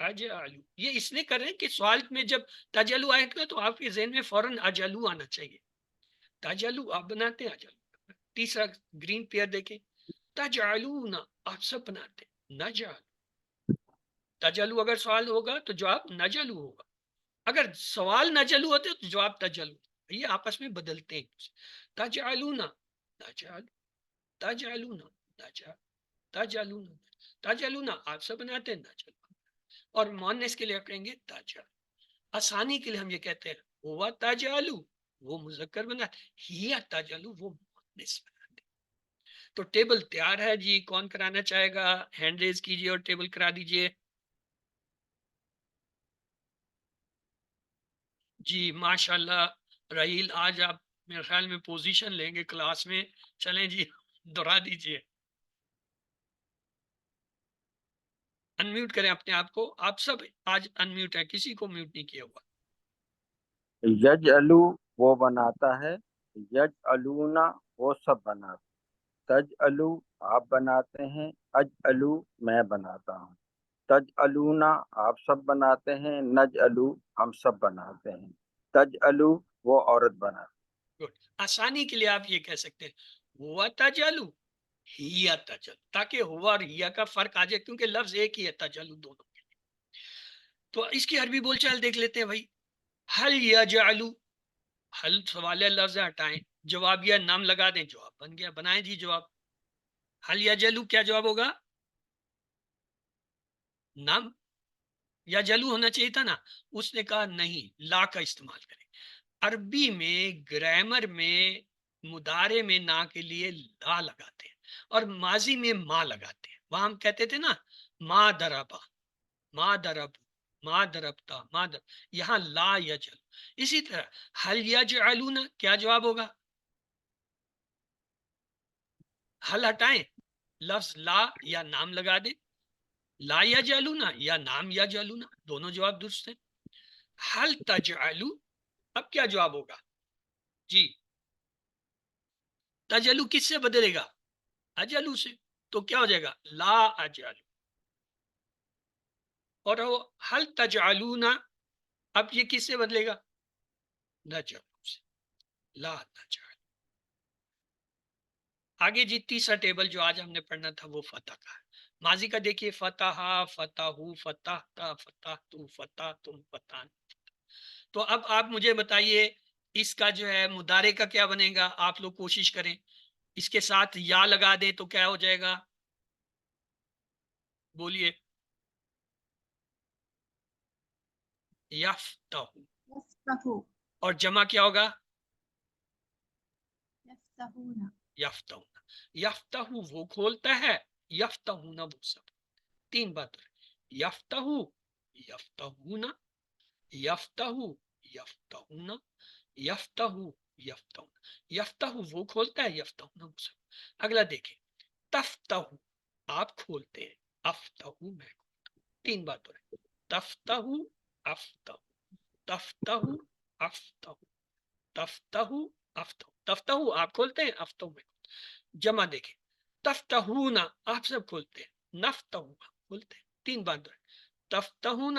Speaker 1: اجعلو. یہ اس لیے کر رہے ہیں کہ سوال میں جب تاجعلو آئے گا تو آپ کے ذہن میں فوراً اجعلو آنا چاہیے. تاجعلو آپ بناتے ہیں، اجعلو. تیسرا گرین پیئر دیکھیں، تاجعلونا آپ سب بناتے ہیں، نجعل. تاجعلو اگر سوال ہوگا تو جواب نجعلو ہوگا. اگر سوال نجعلو ہوتے تو جواب تجعلو. یہ آپس میں بدلتے ہیں. تجعلونا، نجعل، تجعلونا، نجعل، تجعلونا، تجعلونا آپ سب بناتے ہیں، نجعل. اور مؤنث کے لیے کہیں گے تجعل. آسانی کے لیے ہم یہ کہتے ہیں ہوا تجعلو وہ مذکر بناتے، ہیا تجعلو وہ مؤنث بناتے. تو ٹیبل تیار ہے جی. کون کرانا چاہے گا ہینڈ ریز کیجئے اور ٹیبل کرا دیجئے. جی ماشاءاللہ رحیل، آج آپ میرے خیال میں پوزیشن لیں گے کلاس میں. چلیں جی دہرا دیجئے. انمیوٹ کریں اپنے آپ کو. آپ سب آج انمیوٹ ہیں، کسی کو میوٹ نہیں کیا ہوا.
Speaker 2: یجعلو وہ بناتا ہے، یجعلونا وہ سب بناتے. تجعلو آپ بناتے ہیں، اجعلو میں بناتا ہوں. تجعلونا آپ سب بناتے ہیں، نجعلو ہم سب بناتے ہیں. تجعلو وہ عورت بناتی.
Speaker 1: Good. آسانی کے لیے آپ یہ کہہ سکتے ہیں ہوا تجعلو، ہیا تجعلو، تاکہ ہوا اور ہیا کا فرق آ جائے، کیونکہ لفظ ایک ہی ہے تجعلو دونوں کے لیے. تو اس کی عربی بول چال دیکھ لیتے ہیں بھائی. حل یجعلو، حل سوالیہ لفظ ہٹائیں، جوابیہ نام لگا دیں، جواب بن گیا. بنائیں جی جواب. حل یجعلو کیا جواب ہوگا؟ نام یا جلو ہونا چاہیے تھا نا. اس نے کہا نہیں، لا کا استعمال کریں. عربی میں گرامر میں مضارع میں نا کے لیے لا لگاتے ہیں اور ماضی میں ما لگاتے ہیں. وہاں ہم کہتے تھے نا ما دربا، ما درب، ما دربتا، ما درب. یہاں لا یجل. اسی طرح حل یجعلون کیا جواب ہوگا؟ حل ہٹائیں، لفظ لا یا نام لگا دیں. لا یجعلون یا نام یجعلون دونوں جواب درست ہیں. حل تجعلو، اب کیا جواب ہوگا جی؟ تجلو کس سے بدلے گا؟ اجلو سے. تو کیا ہو جائے گا؟ لا اجلو. اور وہ حل تجعلونا، اب یہ کس سے بدلے گا؟ نجلو سے. لا نجعل. آگے جی تیسرا ٹیبل جو آج ہم نے پڑھنا تھا وہ فتح کا ہے. ماضی کا دیکھیے، فتح، فتحو، فتحتا، فتحتو، فتح تم، فتان. تو اب آپ مجھے بتائیے اس کا جو ہے مضارع کا کیا بنے گا. آپ لوگ کوشش کریں، اس کے ساتھ یا لگا دیں تو کیا ہو جائے گا؟ بولیے. یفتح.
Speaker 5: یفتحو،
Speaker 1: اور جمع کیا ہوگا؟
Speaker 5: یفتحون،
Speaker 1: یفتحون. یفتح وہ کھولتا ہے، یفتحون وہ سب. تین بات. یفتح، یفتحون، یفتح، یفتحون، یفتح، یفتحون. یفتح وہ کھولتا ہے، یفتحون وہ سب. اگلا دیکھیں، تفتح آپ کھولتے ہیں، افتح میں کھولتا ہوں. تین بات. تفتح، افتح، تفتح، افتح، تفتح، افتح. تفتح آپ کھولتے ہیں، افتح میں. جمع دیکھیں، تفتحون آپ سب کھولتے ہیں، نفتح کھولتے ہیں. تین بات. تفتحون،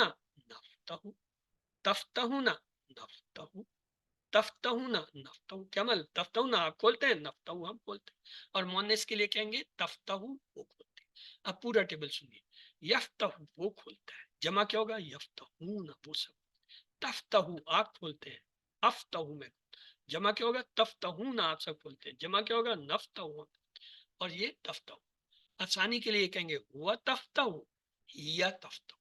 Speaker 1: نفتح، تفتحون، نفتح، تفتحون، نفتح. کیا مل؟ تفتحون آپ کھولتے ہیں، نفتح ہم کھولتے ہیں. اور مؤنث کے لیے کہیں گے تفتح وہ کھولتے ہیں. اب پورا ٹیبل سنیے. یفتح وہ کھولتا ہے، جمع کیا ہوگا؟ یفتحون وہ سب. تفتح آپ کھولتے ہیں، افتح میں. جمع کیا ہوگا؟ تفتحون آپ سب کھولتے ہیں، جمع کیا ہوگا؟ نفتح. اور یہ تفتح. آسانی کے لیے کہیں گے ہوا تفتح یا تفتح.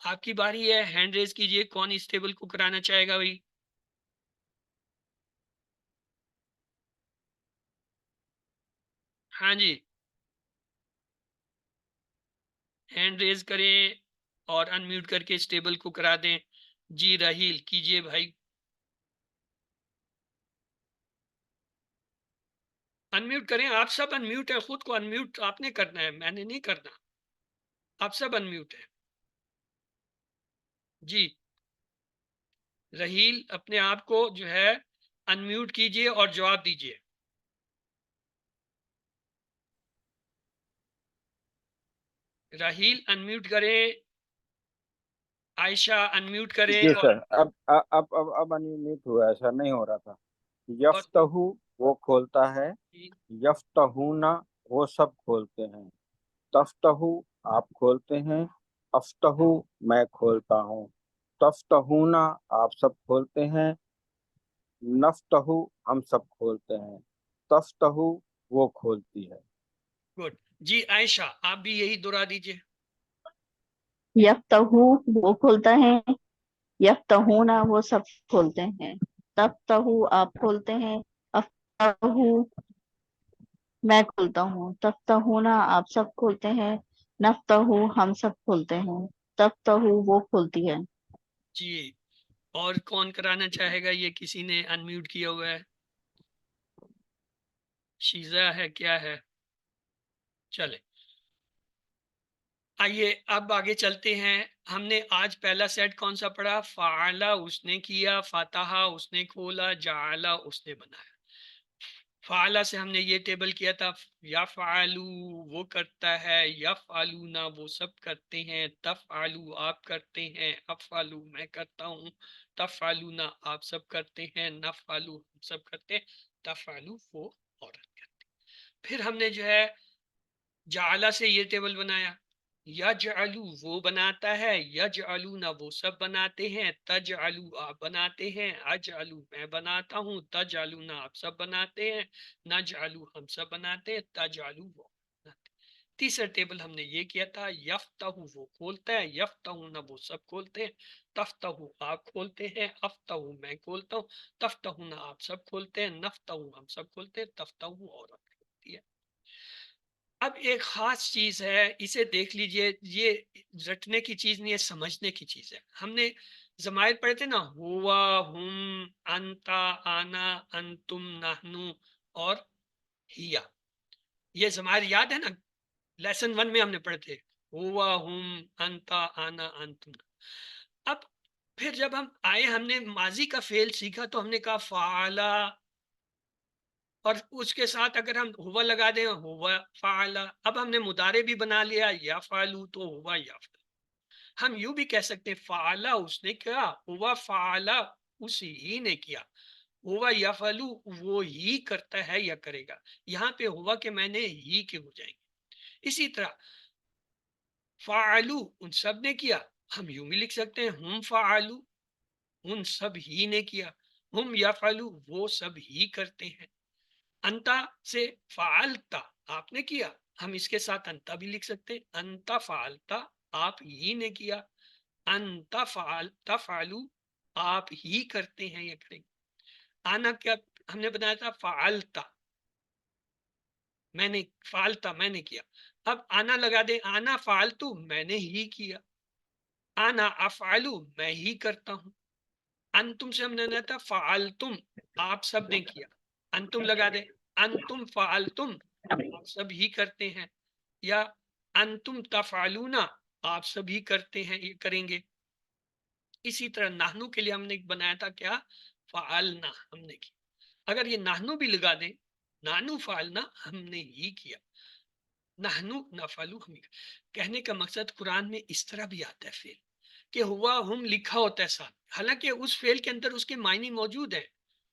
Speaker 1: آپ کی باری ہے، ہینڈ ریز کیجئے. کون اس ٹیبل کو کرانا چاہے گا بھائی؟ ہاں جی ہینڈ ریز کریں اور انمیوٹ کر کے اس ٹیبل کو کرا دیں. جی راہیل کیجئے بھائی. انمیوٹ کریں. آپ سب انمیوٹ ہے. خود کو انمیوٹ آپ نے کرنا ہے, میں نے نہیں کرنا. آپ سب انمیوٹ ہے. جی راہیل اپنے آپ کو جو ہے انمیوٹ کیجئے اور جواب دیجئے. راہیل انمیوٹ کریں. عائشہ انمیوٹ کریں.
Speaker 2: جی
Speaker 1: اور
Speaker 2: سر اب انمیوٹ ہوا, ایسا نہیں ہو رہا تھا. یفتہو وہ کھولتا ہے, یفتہونا وہ سب کھولتے ہیں, تفتہو آپ کھولتے ہیں, افتہو میں کھولتا ہوں, تفتہونا آپ سب کھولتے ہیں, نفتہو ہم سب کھولتے ہیں, تفتہو وہ کھولتی ہے.
Speaker 1: گڈ. جی عائشہ آپ بھی یہی دہرا دیجئے.
Speaker 5: یفتہو وہ کھولتا ہے, یفتہونا وہ سب کھولتے ہیں, تفتہو آپ کھولتے ہیں, افتہو میں کھولتا ہوں, تفتہونا آپ سب کھولتے ہیں, نفتہو ہم سب کھولتے ہیں, تفتہو وہ کھولتی ہے.
Speaker 1: جی اور کون کرانا چاہے گا؟ یہ کسی نے انمیوٹ کیا ہوا ہے. شیزا ہے کیا ہے؟ چلے آئیے اب آگے چلتے ہیں. ہم نے آج پہلا سیٹ کون سا پڑھا؟ فعلا اس نے کیا, فتحا اس نے کھولا, جعلا اس نے بنایا. فعلا سے ہم نے یہ ٹیبل کیا تھا, یفعلو وہ کرتا ہے, یفعلونا وہ سب کرتے ہیں, تفعلو آپ کرتے ہیں, افعلو میں کرتا ہوں, تفعلونا آپ سب کرتے ہیں, نفعلو ہم سب کرتے ہیں, تفعلو وہ عورت کرتے ہیں. پھر ہم نے جو ہے جعلا سے یہ ٹیبل بنایا, یجعلو وہ بناتا ہے, یجعلونا وہ سب بناتے ہیں, تجعلو آپ بناتے ہیں, اجعلو میں بناتا ہوں, تجعلونا آپ سب بناتے ہیں, نجعلو ہم سب بناتے ہیں, تجعلو وہ بناتے ہیں. تیسرا ٹیبل ہم نے یہ کیا تھا, یفتہو وہ کھولتا ہے, یفتہونا وہ سب کھولتے ہیں, تفتہو آپ کھولتے ہیں, افتہو میں کھولتا ہوں, تفتہونا آپ سب کھولتے ہیں, نفتہو ہم سب کھولتے ہیں, تفتہو عورت کھولتی ہے. اب ایک خاص چیز ہے, اسے دیکھ لیجئے, یہ رٹنے کی چیز نہیں ہے, سمجھنے کی چیز ہے. ہم نے ضمائر پڑھے تھے نا, ہوا, ہم, انتا, آنا, انتم, نحنو اور ہیا. یہ ضمائر یاد ہے نا, لیسن 1 میں ہم نے پڑھے تھے, ہوا, ہم, انتا, آنا, انتم. اب پھر جب ہم آئے, ہم نے ماضی کا فعل سیکھا تو ہم نے کہا فعلا, اور اس کے ساتھ اگر ہم ہوا لگا دیں, ہوا فعلا. اب ہم نے مضارع بھی بنا لیا, یا فعلو تو ہوا یا فعل. ہم یوں بھی کہہ سکتے ہیں فعلا اس نے کیا, ہوا فعلا اس ہی نے کیا, ہوا یا فعلو وہ ہی کرتا ہے یا کرے گا. یہاں پہ ہوا کے معنی ہی کے ہو جائیں گے. اسی طرح فعلو ان سب نے کیا, ہم یوں بھی لکھ سکتے ہیں ہم فعلو ان سب ہی نے کیا, ہم یفعلو وہ سب ہی کرتے ہیں. انتا سے فعلتا آپ نے کیا, ہم اس کے ساتھ انتا بھی لکھ سکتے ہیں, انتا فعلتا آپ ہی نے کیا, انتا فعلتا فعلو آپ ہی کرتے ہیں یا کریں گے. آنا کیا ہم نے بنایا تھا, فعلتا میں نے, فعلتا میں نے کیا. اب آنا لگا دیں, آنا فعلتو میں نے ہی کیا, آنا افعلو میں ہی کرتا ہوں. انتم سے ہم نے بنایا تھا فعلتم آپ سب نے کیا, انتم لگا دیں, انتم فعلتم آپ سب ہی کرتے ہیں, یا انتم تفعلون آپ سب ہی کرتے ہیں یہ کریں گے. اسی طرح نحنو کے لیے ہم نے بنایا تھا کیا, فعلنا ہم نے کیا. اگر یہ نحنو بھی لگا دیں, نحنو فعلنا ہم نے ہی کیا, نحنو نفعلو ہم ہی. کہنے کا مقصد قرآن میں اس طرح بھی آتا ہے فعل کہ ہوا ہم لکھا ہوتا ہے ساتھ, حالانکہ اس فعل کے اندر اس کے معنی موجود ہیں.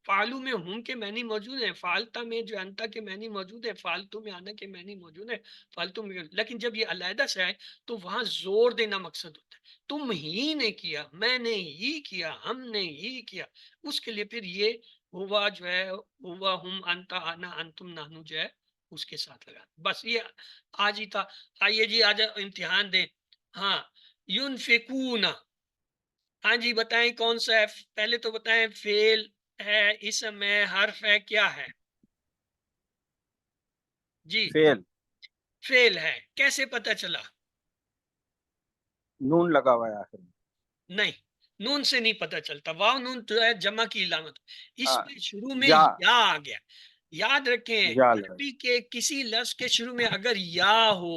Speaker 1: فعلو میں ہم کے معنی موجود ہیں, فعلتا میں جو انتا کے معنی موجود ہیں, فعلتو میں آنا کے معنی موجود ہیں, فعلتو میں. لیکن جب یہ علیحدہ سے آئے تو وہاں زور دینا مقصد ہوتا ہے, تم ہی نے کیا, میں نے ہی کیا, ہم نے ہی کیا. اس کے لیے پھر یہ ہوا جو ہے, ہوا ہم انتا آنا انتم نحنو جو ہے اس کے ساتھ لگا. بس یہ آج ہی تھا. آئیے جی آج امتحان دیں. ہاں ينفقون, ہاں جی بتائیں کون سا ہے؟ پہلے تو بتائیں فعل ہے, اسم ہے, حرف ہے, کیا ہے؟ جی
Speaker 2: فعل
Speaker 1: فعل ہے، کیسے پتہ چلا؟
Speaker 2: نون لگا ہوا ہے آخر میں.
Speaker 1: نہیں، نون سے نہیں پتہ چلتا، واو نون جو ہے جمع کی علامت، اس میں شروع میں
Speaker 2: یا
Speaker 1: یا آ گیا. یاد رکھیں
Speaker 2: یا لگا.
Speaker 1: عربی کے کسی لفظ کے شروع میں اگر یا ہو،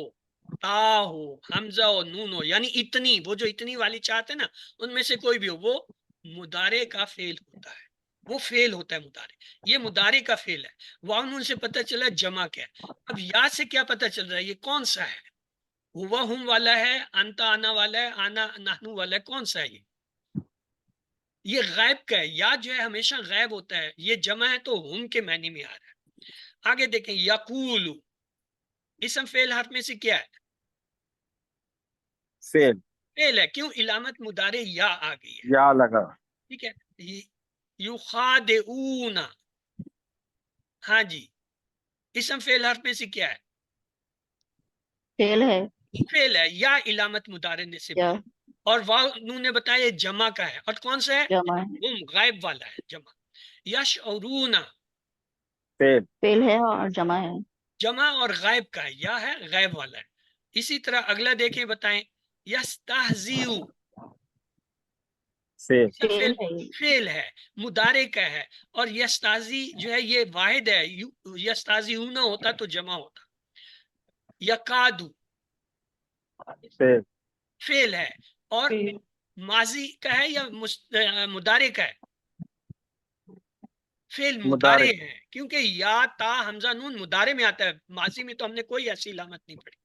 Speaker 1: تا ہو، حمزہ ہو، نون ہو، یعنی اتنی، وہ جو اتنی والی چاہتے ہیں نا، ان میں سے کوئی بھی ہو، وہ مضارع کا فعل ہوتا ہے، وہ فعل ہوتا ہے مضارع، یہ مضارع کا فعل ہے. واو نون سے پتہ چلا جمع کیا ہے. اب یا سے کیا پتہ چل رہا ہے یہ کون سا ہے؟ ہوا ہم والا ہے، انتا آنا والا ہے، آنا نحنو والا ہے، کون سا ہے یہ غائب کا ہے. یا جو ہے ہمیشہ غائب ہوتا ہے، یہ جمع ہے تو ہم کے معنی میں آ رہا ہے. آگے دیکھیں یقول، اسم فعل حرف میں سے کیا ہے؟
Speaker 2: فعل
Speaker 1: فعل ہے، کیوں؟ علامت مضارع یا آ گئی ہے.
Speaker 2: یا لگا.
Speaker 1: ٹھیک ہے. یخادعون، ہاں جی، اسم فعل حرف میں سے کیا ہے؟
Speaker 5: فعل ہے.
Speaker 1: فعل ہے، یا علامت مضارع نے سے
Speaker 5: یا
Speaker 1: اور واو نون نے بتایا یہ جمع کا ہے، اور کون سا ہے؟
Speaker 5: جمع ہے.
Speaker 1: ہم، غائب والا ہے، جمع. یشعرون،
Speaker 2: فعل
Speaker 5: فعل ہے اور جمع ہے.
Speaker 1: جمع اور غائب کا ہے، یا ہے غائب والا ہے. اسی طرح اگلا دیکھیں، بتائیں یستہزیو،
Speaker 2: فعل
Speaker 5: فعل ہے.
Speaker 1: فعل ہے، مضارع کا ہے، اور یستازی جو ہے یہ واحد ہے، یستازیون ہوتا تو جمع ہوتا. یکادو
Speaker 2: فعل
Speaker 1: فعل ہے، اور ماضی کا ہے یا مضارع کا ہے؟ فعل
Speaker 2: مضارع
Speaker 1: مضارع ہے، کیونکہ یا تا حمزہ نون مضارع میں آتا ہے، ماضی میں تو ہم نے کوئی ایسی علامت نہیں پڑھی.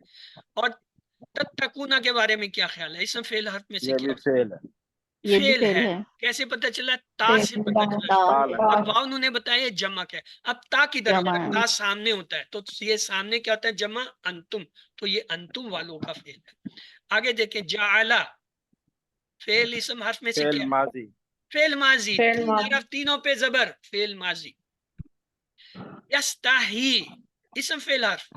Speaker 1: اور تتقونا کے بارے میں کیا خیال ہے؟ اسم فعل حرف میں سے
Speaker 2: یہ
Speaker 1: کیا
Speaker 2: بھی
Speaker 1: ہے؟
Speaker 2: فعل ہے.
Speaker 5: یہ بھی
Speaker 1: فعل
Speaker 5: فعل
Speaker 1: ہے،
Speaker 5: ہے.
Speaker 1: کیسے پتہ چلا؟ تا سے پتہ چلا.
Speaker 2: تا لگا.
Speaker 1: اور واو انہوں نے بتایا جمع کیا ہے. اب تا کدھر ہوتا
Speaker 5: جمع
Speaker 1: ہے؟
Speaker 5: ہے.
Speaker 1: تا سامنے ہوتا ہے، تو یہ سامنے کیا ہوتا ہے؟ جمع انتم، تو یہ انتم والوں کا فعل ہے. آگے دیکھیں جعلا، فعل اسم حرف میں سے
Speaker 2: فعل
Speaker 1: کیا ہے؟
Speaker 2: ماضی.
Speaker 1: فعل ماضی، تین حرف، تینوں پہ زبر، فعل ماضی. یستحی، اسم فعل حرف،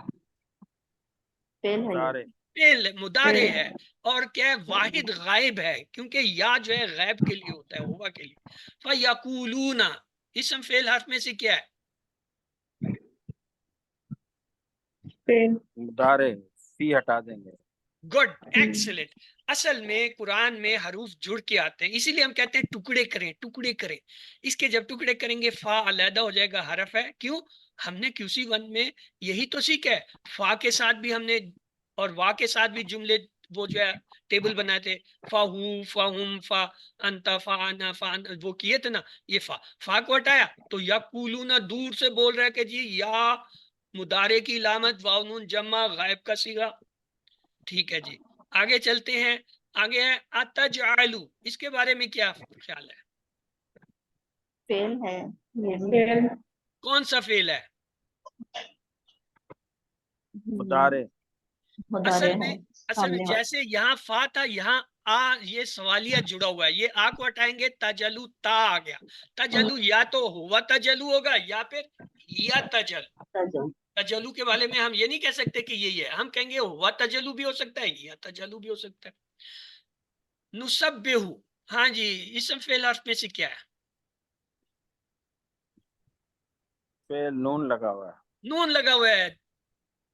Speaker 5: فعل ہے.
Speaker 2: مضارع.
Speaker 1: فعل مضارع ہے، اور کیا ہے؟ واحد غائب ہے، کیونکہ یا جو ہے غائب کے لیے ہوتا ہے، ہوا کے لیے. فیقولون، اسم فعل حرف میں سے کیا ہے؟
Speaker 2: مضارع. فی ہٹا دیں گے.
Speaker 1: Good, excellent. اصل میں قرآن میں حروف جڑ کے آتے ہیں، اسی لیے ہم کہتے ہیں ٹکڑے کریں، ٹکڑے کریں. اس کے جب ٹکڑے کریں گے فا علیحدہ ہو جائے گا، حرف ہے. کیوں؟ ہم نے QC1 میں یہی تو سیکھا ہے. فا کے ساتھ بھی ہم نے، اور وا کے ساتھ بھی جملے وہ جو ہے ٹیبل بنائے تھے، فا ہوں، فا ہم، فا انتا، فا انا، فا وہ کیے تھے نا. یہ فا کو ہٹایا تو یقولون، دور سے بول رہا ہے کہ جی یا مضارع کی علامت، واو نون جمع، غائب کا صیغہ. ٹھیک ہے جی، آگے چلتے ہیں. آگے ہے اتجعلو، اس کے بارے میں کیا خیال ہے؟
Speaker 5: فعل ہے. یہ بھی
Speaker 1: کون سا فعل ہے؟
Speaker 2: مضارع.
Speaker 5: مضارع ہے.
Speaker 1: اصل میں
Speaker 5: سامنے والا.
Speaker 1: جیسے یہاں فا تھا، یہاں آ، یہ سوالیہ جڑا ہوا ہے. یہ آ کو ہٹائیں گے تجلو، تا آ گیا. تجلو یا تو ہوا تجلو ہوگا، یا پھر یا تجل. تجلو کے بارے میں ہم یہ نہیں کہہ سکتے کہ یہی ہے، ہم کہیں گے ہوا تجلو بھی ہو سکتا ہے، یا تجلو بھی ہو سکتا ہے. نسبہو، ہاں جی، اسم فعل حرف میں سے کیا ہے؟
Speaker 2: فعل نون لگا ہوا ہے.
Speaker 1: نون لگا ہوا ہے.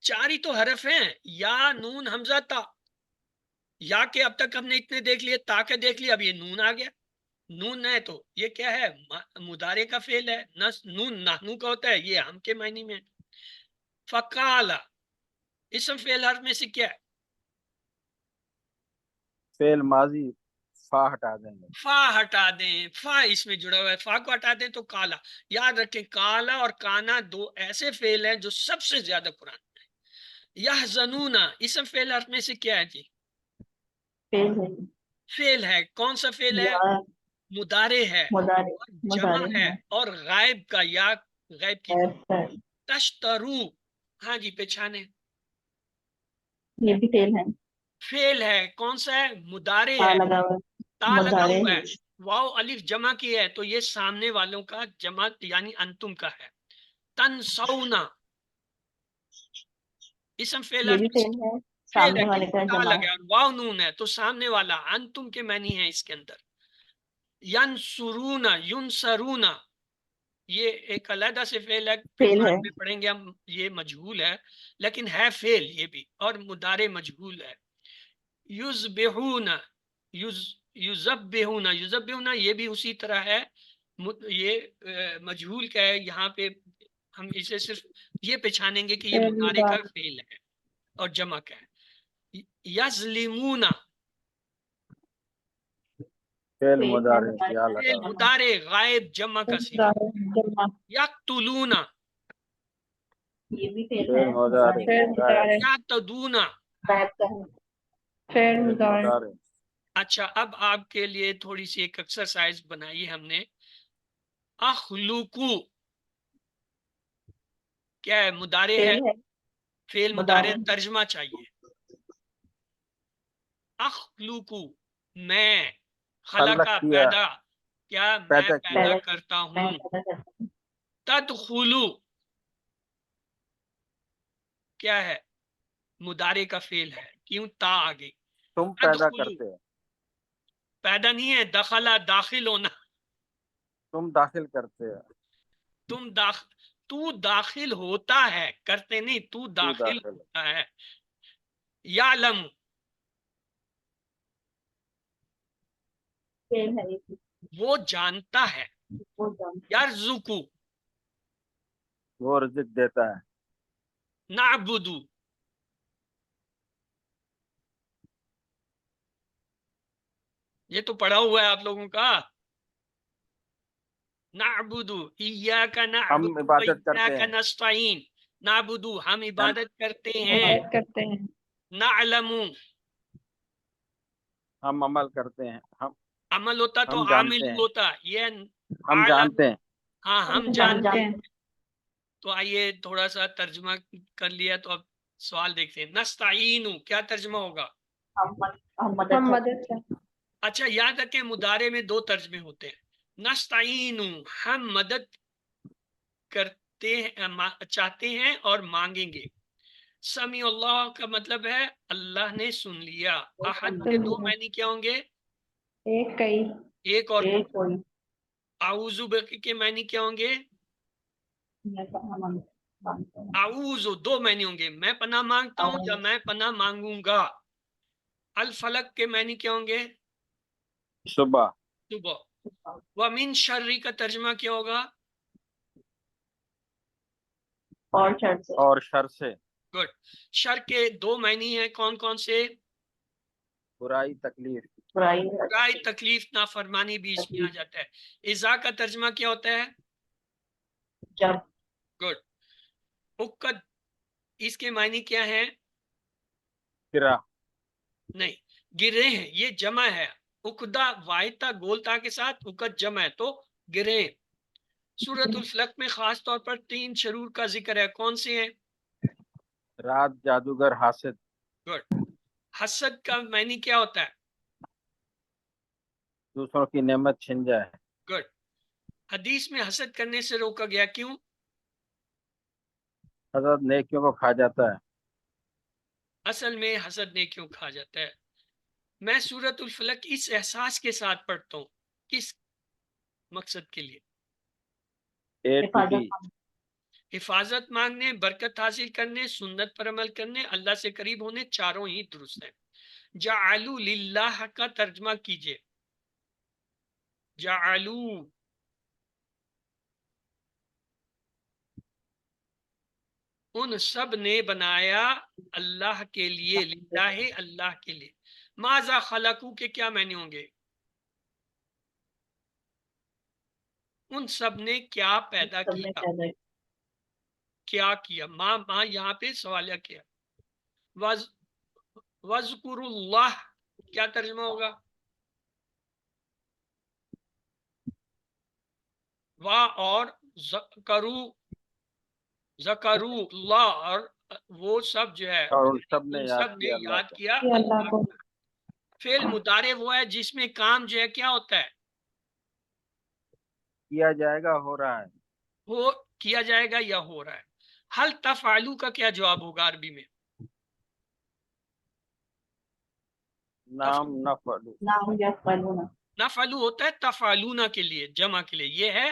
Speaker 1: چار ہی تو حرف ہیں، یا نون حمزہ تا. یا کے اب تک ہم نے اتنے دیکھ لیے، تا کے دیکھ لیا، اب یہ نون آ گیا. نون ہے تو یہ کیا ہے؟ مضارع کا فعل ہے. نون نحنو کا ہوتا ہے، یہ ہم کے معنی میں. فقالا، اسم فعل حرف میں سے کیا ہے؟
Speaker 2: فعل ماضی. فا ہٹا دیں گے.
Speaker 1: فا ہٹا دیں، فا اس میں جڑا ہوا ہے، فا کو ہٹا دیں تو کالا. یاد رکھیں کالا اور کانا دو ایسے فعل ہیں جو سب سے زیادہ قرآن میں. یحزنون، اسم فعل حرف میں سے کیا ہے جی؟
Speaker 5: فعل ہے.
Speaker 1: فعل ہے، کون سا فعل ہے؟
Speaker 5: یا
Speaker 1: مضارع ہے،
Speaker 5: مضارع.
Speaker 1: اور جمع
Speaker 5: مضارع
Speaker 1: ہے،
Speaker 5: ہے.
Speaker 1: اور غائب کا، یا غائب کی.
Speaker 5: ہے.
Speaker 1: تشترو، ہاں جی پہچانے.
Speaker 5: یہ بھی فعل ہے.
Speaker 1: فعل ہے، کون سا ہے؟ مضارع
Speaker 5: تا
Speaker 1: ہے،
Speaker 5: لگا ہوا ہے.
Speaker 1: تا لگا
Speaker 5: مضارع
Speaker 1: ہوا
Speaker 5: ہے.
Speaker 1: ہے. واو الف جمع کی ہے تو یہ سامنے والوں کا جمع یعنی انتم کا ہے. تنسونا، اسم فعل
Speaker 5: یہ بھی
Speaker 1: حرف
Speaker 5: فعل ہے.
Speaker 1: فعل
Speaker 5: سامنے
Speaker 1: ہے،
Speaker 5: والے کا
Speaker 1: تا
Speaker 5: جمع
Speaker 1: لگا
Speaker 5: ہے.
Speaker 1: اور واو نون ہے تو سامنے والا انتم کے معنی ہے اس کے اندر. ینصرون، ینصرون، یہ ایک علیحدہ سے فعل ہے، پھر
Speaker 5: فعل
Speaker 1: بعد
Speaker 5: ہے
Speaker 1: میں پڑھیں گے ہم، یہ مجہول ہے لیکن ہے فعل یہ بھی، اور مضارع مجہول ہے. یذبحون، یذبحون، یذبحون یہ بھی اسی طرح ہے. یہ مجہول کا ہے، یہاں پہ ہم اسے صرف یہ پہچانیں گے کہ یہ
Speaker 5: فعل
Speaker 1: مضارع کا
Speaker 5: مضارع.
Speaker 1: فعل ہے اور جمع کا ہے. یظلمون،
Speaker 2: فعل
Speaker 5: فعل
Speaker 2: مضارع
Speaker 5: مضارع.
Speaker 2: یا
Speaker 1: فعل
Speaker 2: لگا.
Speaker 1: مضارع غائب جمع کا صیغہ.
Speaker 5: مضارع جمع.
Speaker 1: یقتلون،
Speaker 5: یہ بھی فعل
Speaker 2: فعل
Speaker 5: ہے.
Speaker 2: مضارع
Speaker 5: فعل مضارع.
Speaker 1: یعتدون.
Speaker 5: غائب کا ہے. فعل
Speaker 2: فعل
Speaker 5: مضارع.
Speaker 2: مضارع.
Speaker 1: اچھا اب آپ کے لیے تھوڑی سی ایک ایکسرسائز بنائی ہم نے. اخلوقو کیا ہے؟ مضارع ہے.
Speaker 5: فعل ہے.
Speaker 1: فعل مضارع ترجمہ چاہیے. اخلوقو میں،
Speaker 2: خلق
Speaker 1: خلقہ
Speaker 2: کیا،
Speaker 1: پیدا، کیا میں
Speaker 2: پیدا کیا.
Speaker 1: پیدا کرتا ہوں.
Speaker 5: میں پیدا کرتا ہوں.
Speaker 1: تدخلو کیا ہے؟ مضارع کا فعل ہے. کیوں؟ تا آگے.
Speaker 2: تم پیدا
Speaker 1: تدخلو
Speaker 2: کرتے ہو،
Speaker 1: پیدا نہیں ہے، دخلا داخل ہونا.
Speaker 2: تم داخل کرتے ہو.
Speaker 1: تو داخل ہوتا ہے، کرتے نہیں، تو داخل
Speaker 2: داخل.
Speaker 1: ہوتا ہے. یعلم
Speaker 5: فعل ہے.
Speaker 1: وہ جانتا ہے.
Speaker 5: وہ جانتا ہے.
Speaker 1: یرزقو
Speaker 2: وہ رزق دیتا ہے.
Speaker 1: نعبدو یہ تو پڑھا ہوا ہے آپ لوگوں کا. نعبدو ایاک نعبد
Speaker 2: ہم عبادت کرتے
Speaker 1: وایاک
Speaker 2: ہیں.
Speaker 1: نستعین. نعبدو ہم عبادت کرتے ہیں.
Speaker 5: عبادت کرتے ہیں.
Speaker 1: نعلم
Speaker 2: ہم عمل کرتے ہیں.
Speaker 1: عمل ہوتا تو
Speaker 2: ہم
Speaker 1: عامل
Speaker 2: جانتے ہیں.
Speaker 1: ہوتا. یہ
Speaker 2: ہم
Speaker 1: عالم،
Speaker 2: جانتے ہیں.
Speaker 1: ہاں ہم
Speaker 5: ہم
Speaker 1: جانتے ہیں.
Speaker 5: ہیں.
Speaker 1: تو آئیے تھوڑا سا ترجمہ کر لیا تو اب سوال دیکھتے ہیں. نستعین کیا ترجمہ ہوگا؟
Speaker 5: ہم مدد کرتے
Speaker 1: اچھا یاد رکھیں مضارع میں دو ترجمے ہوتے ہیں. نستعین ہم مدد کرتے ہیں، چاہتے ہیں اور مانگیں گے. سمیع اللہ کا مطلب ہے اللہ نے سن لیا. احد کے دو معنی کیا ہوں گے؟
Speaker 5: ایک کئی.
Speaker 1: ایک اور
Speaker 5: ایک کوئی.
Speaker 1: اعوذ بک کے معنی کیا ہوں گے؟ اعوذ دو معنی ہوں گے، میں پناہ مانگتا ہوں یا میں پناہ مانگوں گا. الفلق کے معنی کیا ہوں گے؟
Speaker 2: صبح.
Speaker 1: صبح. ومن شر کا ترجمہ کیا ہوگا؟
Speaker 5: اور شر سے.
Speaker 2: اور شر سے.
Speaker 1: گڈ. شر کے دو معنی ہیں کون کون سے؟
Speaker 2: برائی، تکلیف.
Speaker 1: برائی، تکلیف، نافرمانی بھی اس میں آ جاتا ہے. اذا کا ترجمہ کیا ہوتا ہے؟
Speaker 5: جب.
Speaker 1: گڈ. عقد اس کے معنی کیا ہیں؟
Speaker 2: گرا.
Speaker 1: نہیں، گرے ہیں، یہ جمع ہے. عقدہ واحدہ گولتا کے ساتھ عقد جمع ہے تو گرے. سورۃ الفلق میں خاص طور پر 3 شرور کا ذکر ہے. کون سے ہیں؟
Speaker 2: رات، جادوگر، حاسد.
Speaker 1: گڈ. حسد کا معنی کیا ہوتا ہے؟
Speaker 2: دوسروں کی نعمت چھن جائے.
Speaker 1: گڈ. حدیث میں حسد کرنے سے روکا گیا، کیوں؟
Speaker 2: حضرت نیکیوں کو کھا جاتا ہے.
Speaker 1: اصل میں حسد نے کیوں کھا جاتا ہے؟ میں سورۃ الفلق اس احساس کے ساتھ پڑھتا ہوں، کس مقصد کے لیے؟ حفاظت مانگنے، برکت حاصل کرنے، سنت پر عمل کرنے، اللہ سے قریب ہونے، چاروں ہی درست ہیں. جعلوا للہ کا ترجمہ کیجئے. جعلوا ان سب نے بنایا اللہ کے لیے، للہ اللہ کے لیے. ماذا خلقو کے کیا معنی ہوں گے؟ ان سب نے کیا پیدا کیا؟ کیا کیا؟ ماں یہاں پہ سوالیہ کیا. وذکر اللہ کیا ترجمہ ہوگا؟ اور ذکروا اللہ، اور وہ سب جو ہے
Speaker 2: اور ان سب نے
Speaker 1: ان
Speaker 2: یاد
Speaker 1: سب نے
Speaker 2: کیا اللہ
Speaker 1: یاد
Speaker 2: کو.
Speaker 1: کیا اللہ کو. فعل مضارع وہ ہے جس میں کام جو ہے کیا ہوتا ہے؟
Speaker 2: کیا جائے گا، ہو رہا ہے.
Speaker 1: وہ کیا جائے گا یا ہو رہا ہے. حل تفعلوا کا کیا جواب ہوگا عربی میں؟
Speaker 2: نام نفعل.
Speaker 1: نفعلوا ہوتا ہے تفعلون کے لیے، جمع کے لیے. یہ ہے